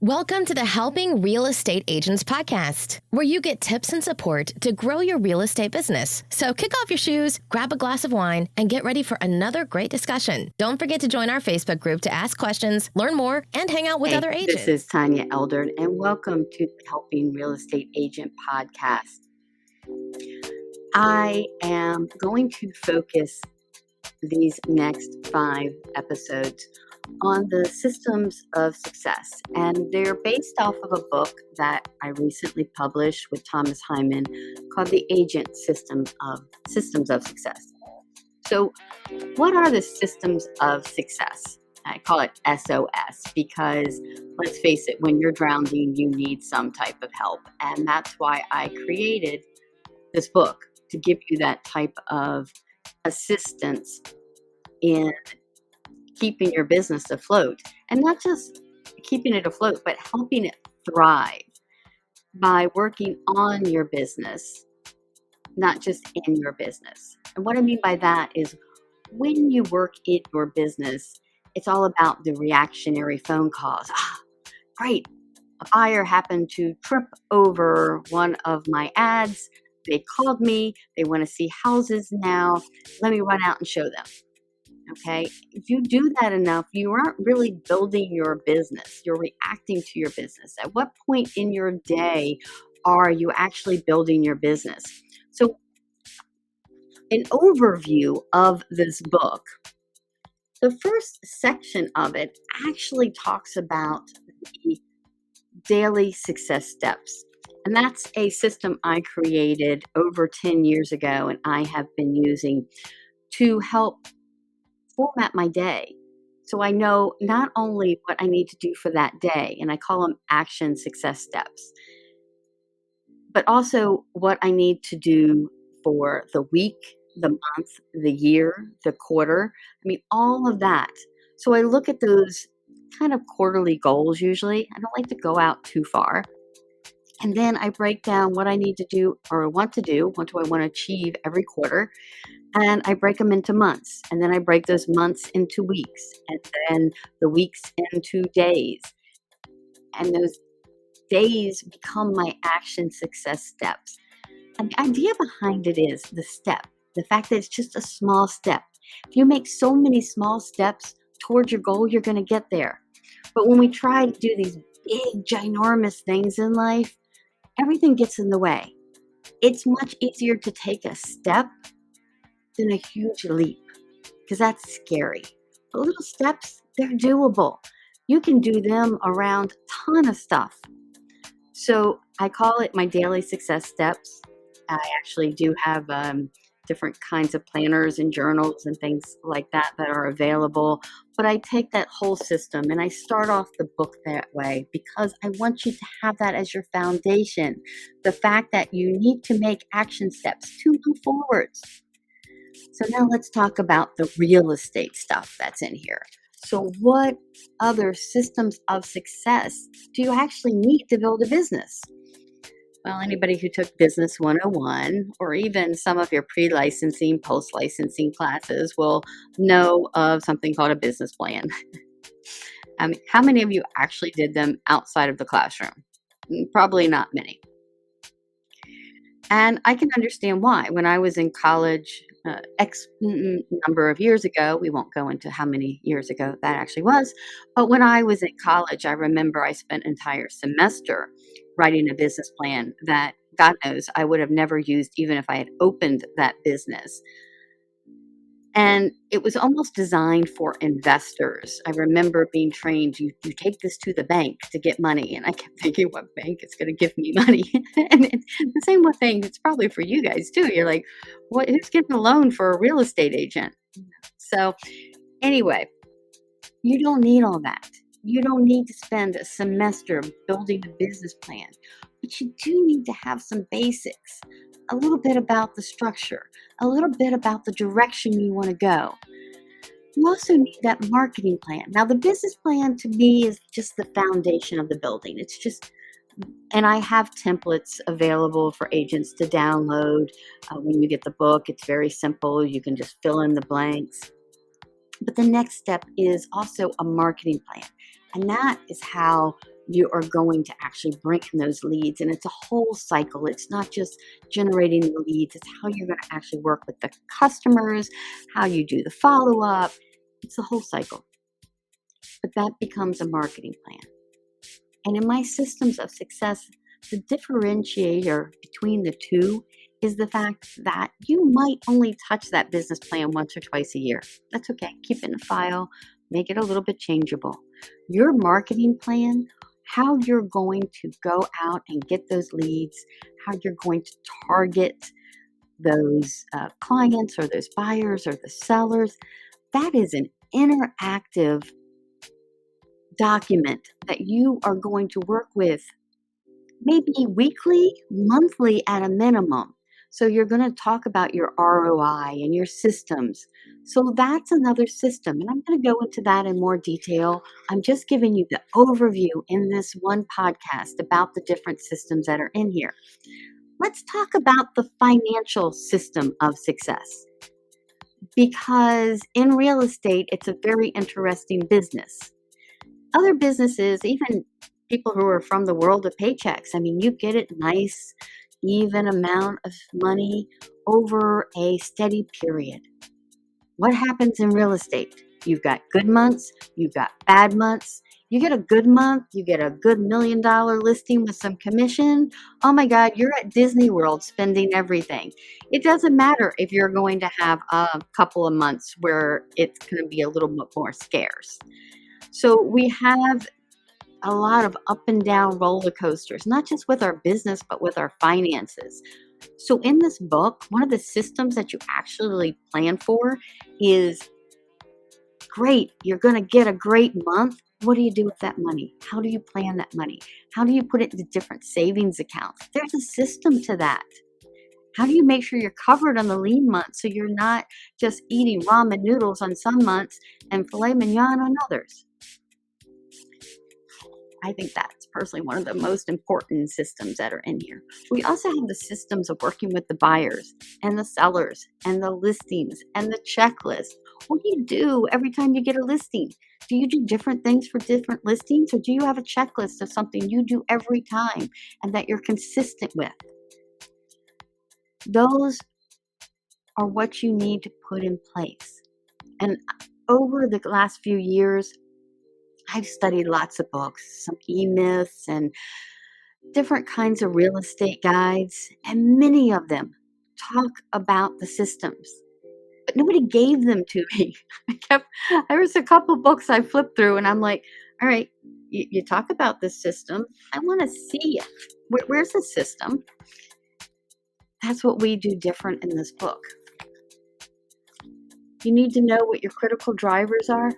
Welcome to the Helping Real Estate Agents podcast, where you get tips and support to grow your real estate business. So kick off your shoes, grab a glass of wine, and get ready for another great discussion. Don't forget to join our Facebook group to ask questions, learn more, and hang out with other agents. This is Tanya Eldert, and welcome to the Helping Real Estate Agent podcast. I am going to focus these next 5 episodes on the systems of success, and they're based off of a book that I recently published with Thomas Hyman called The Agent Systems of Success. So what are the systems of success? I call it SOS because, let's face it, when you're drowning, you need some type of help. And that's why I created this book, to give you that type of assistance in keeping your business afloat. And not just keeping it afloat, but helping it thrive by working on your business, not just in your business. And what I mean by that is, when you work in your business, it's all about the reactionary phone calls. Great. A buyer happened to trip over one of my ads. They called me. They want to see houses now. Let me run out and show them. Okay. If you do that enough, you aren't really building your business. You're reacting to your business. At what point in your day are you actually building your business? So, an overview of this book, the first section of it actually talks about the daily success steps. And that's a system I created over 10 years ago, and I have been using to help format my day. So I know not only what I need to do for that day, and I call them action success steps, but also what I need to do for the week, the month, the year, the quarter. I mean, all of that. So I look at those kind of quarterly goals usually. I don't like to go out too far. And then I break down what I need to do or want to do. What do I want to achieve every quarter? And I break them into months. And then I break those months into weeks. And then the weeks into days. And those days become my action success steps. And the idea behind it is the step. The fact that it's just a small step. If you make so many small steps towards your goal, you're going to get there. But when we try to do these big, ginormous things in life, everything gets in the way. It's much easier to take a step than a huge leap, because that's scary. The little steps, they're doable. You can do them around a ton of stuff. So I call it my daily success steps. I actually do have different kinds of planners and journals and things like that are available. But I take that whole system and I start off the book that way because I want you to have that as your foundation. The fact that you need to make action steps to move forwards. So now let's talk about the real estate stuff that's in here. So what other systems of success do you actually need to build a business? Well, anybody who took Business 101 or even some of your pre-licensing, post-licensing classes will know of something called a business plan. How many of you actually did them outside of the classroom? Probably not many. And I can understand why. When I was in college, X number of years ago, we won't go into how many years ago that actually was, but when I was in college, I remember I spent an entire semester writing a business plan that, God knows, I would have never used even if I had opened that business. And it was almost designed for investors. I remember being trained, you take this to the bank to get money. And I kept thinking, what bank is going to give me money? And it's the same thing, it's probably for you guys too. You're like, who's getting a loan for a real estate agent? So anyway, you don't need all that. You don't need to spend a semester building a business plan, but you do need to have some basics, a little bit about the structure, a little bit about the direction you want to go. You also need that marketing plan. Now, the business plan to me is just the foundation of the building. It's just, and I have templates available for agents to download. When you get the book, it's very simple. You can just fill in the blanks. But the next step is also a marketing plan. And that is how you are going to actually bring in those leads. And it's a whole cycle. It's not just generating the leads, it's how you're going to actually work with the customers, how you do the follow-up. It's the whole cycle. But that becomes a marketing plan. And in my systems of success, the differentiator between the two is the fact that you might only touch that business plan once or twice a year. That's okay. Keep it in a file, make it a little bit changeable. Your marketing plan, how you're going to go out and get those leads, how you're going to target those clients or those buyers or the sellers, that is an interactive document that you are going to work with maybe weekly, monthly at a minimum. So you're going to talk about your ROI and your systems. So that's another system. And I'm going to go into that in more detail. I'm just giving you the overview in this one podcast about the different systems that are in here. Let's talk about the financial system of success. Because in real estate, it's a very interesting business. Other businesses, even people who are from the world of paychecks, I mean, you get it nice, even amount of money over a steady period. What happens in real estate? You've got good months, you've got bad months. You get a good month, you get a good $1 million listing with some commission. Oh my God, you're at Disney World spending everything. It doesn't matter if you're going to have a couple of months where it's going to be a little bit more scarce. So we have a lot of up and down roller coasters, not just with our business, but with our finances. So in this book, one of the systems that you actually plan for is great. You're going to get a great month. What do you do with that money? How do you plan that money? How do you put it into different savings accounts? There's a system to that. How do you make sure you're covered on the lean months so you're not just eating ramen noodles on some months and filet mignon on others? I think that's personally one of the most important systems that are in here. We also have the systems of working with the buyers and the sellers and the listings and the checklist. What do you do every time you get a listing? Do you do different things for different listings, or do you have a checklist of something you do every time and that you're consistent with? Those are what you need to put in place. And over the last few years, I've studied lots of books, some e-myths and different kinds of real estate guides, and many of them talk about the systems. But nobody gave them to me. There was a couple books I flipped through and I'm like, all right, you talk about this system. I want to see it. Where's the system? That's what we do different in this book. You need to know what your critical drivers are,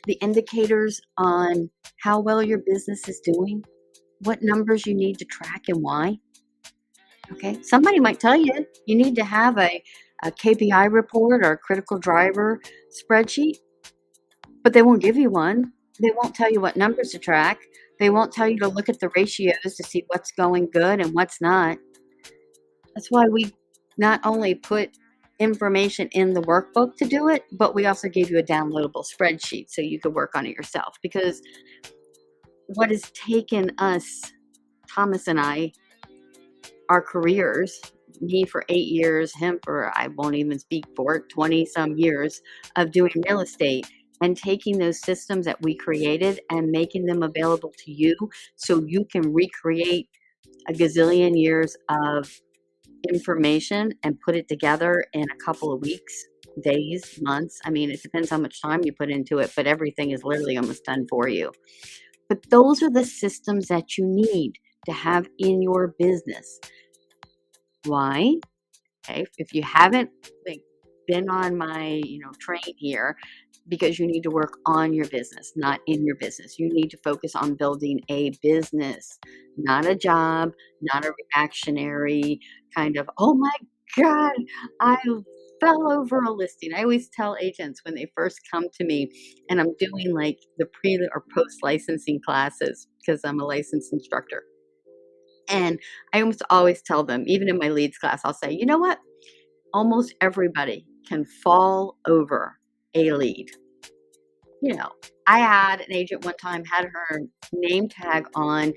the indicators on how well your business is doing, what numbers you need to track and why. Okay, somebody might tell you you need to have a KPI report or a critical driver spreadsheet, but they won't give you one. They won't tell you what numbers to track. They won't tell you to look at the ratios to see what's going good and what's not. That's why we not only put information in the workbook to do it, but we also gave you a downloadable spreadsheet so you could work on it yourself. Because what has taken us, Thomas and I, our careers, me for 8 years, him for, I won't even speak for it, 20 some years of doing real estate, and taking those systems that we created and making them available to you so you can recreate a gazillion years of information and put it together in a couple of weeks, days, months. I mean, it depends how much time you put into it, but everything is literally almost done for you. But those are the systems that you need to have in your business. Why? Okay, if you haven't been on my train here, because you need to work on your business, not in your business. You need to focus on building a business, not a job, not a reactionary kind of, oh my God, I fell over a listing. I always tell agents when they first come to me and I'm doing like the pre or post licensing classes, because I'm a licensed instructor. And I almost always tell them, even in my leads class, I'll say, you know what? Almost everybody can fall over a lead. I had an agent one time had her name tag on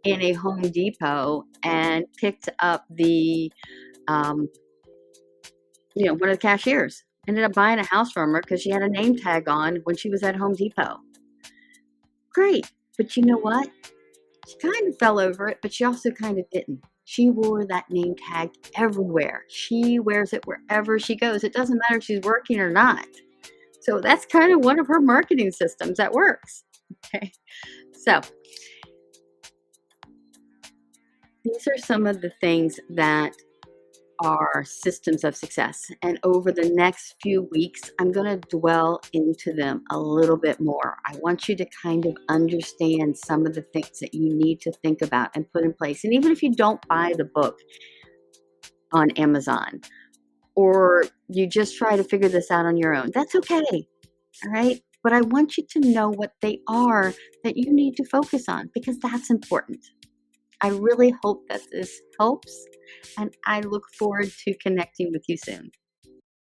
in a Home Depot and picked up the, one of the cashiers. Ended up buying a house from her because she had a name tag on when she was at Home Depot. Great. But you know what? She kind of fell over it, but she also kind of didn't. She wore that name tag everywhere. She wears it wherever she goes. It doesn't matter if she's working or not. So that's kind of one of her marketing systems that works. Okay. So these are some of the things that are systems of success. And over the next few weeks, I'm going to dwell into them a little bit more. I want you to kind of understand some of the things that you need to think about and put in place. And even if you don't buy the book on Amazon, or you just try to figure this out on your own, that's okay. All right. But I want you to know what they are that you need to focus on, because that's important. I really hope that this helps, and I look forward to connecting with you soon.